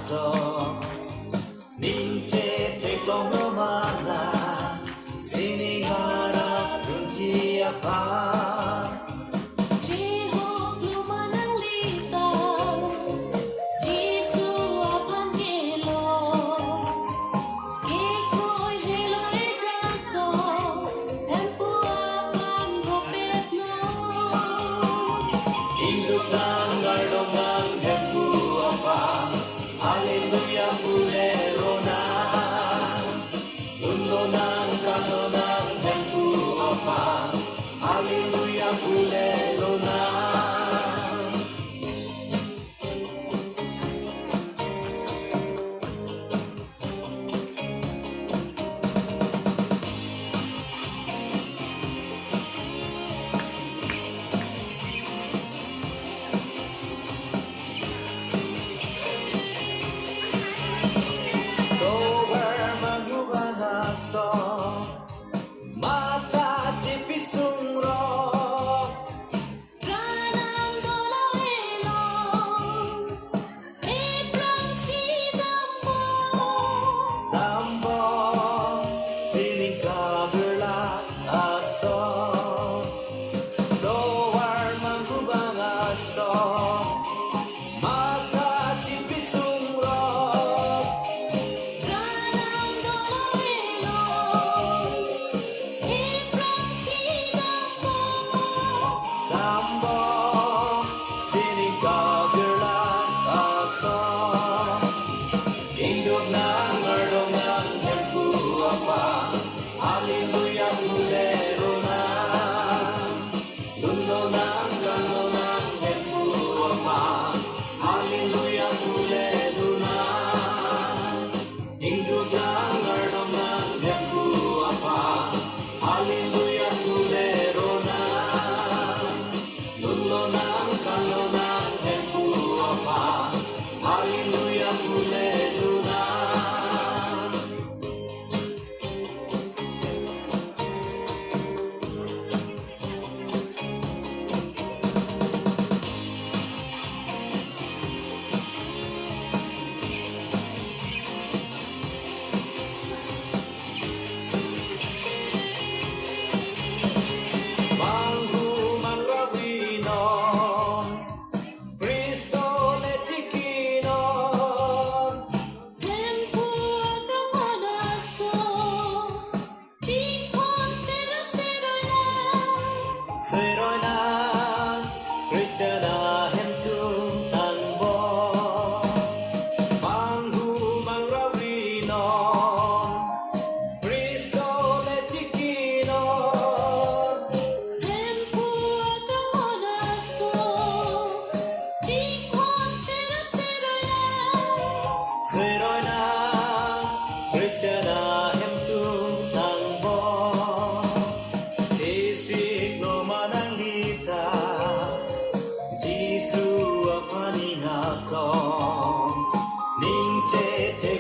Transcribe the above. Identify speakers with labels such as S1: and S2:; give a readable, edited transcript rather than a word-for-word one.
S1: to Ninche te como mana Sini harap kunci apa Induk nang ngardongang hempu apa Haleluya bulero na Lundo nang kano nang hempu apa Haleluya bulero na Mata cipisung roh
S2: Ranam dolo elong Ibrang si dambo
S1: Dambo sining kaberla aso Towar manggubang aso Mata cipisung roh
S2: Ranam dolo elong Ibrang si dambo
S1: Dambo sining kaberla aso Induk nang ngardongang hempu apa Haleluya bulero na Lundo nang kano nang hempu apa Haleluya bulero na Induk nang ngardongang hempu apa Haleluya bulero na Lundo nang kano nang hempu apa Haleluya bulero na Manghu mangrawino Cristo letikino
S2: Hempu akang manaso Jikon terap seroy na
S1: Seroy na Kristiyana hentu tanbo Manghu mangrawino Cristo letikino
S2: Hempu akang manaso Jikon terap seroy na
S1: Seroy na Kristiyana hentu tanbo Sisig no mananglita Jisu apaning ako Ningche te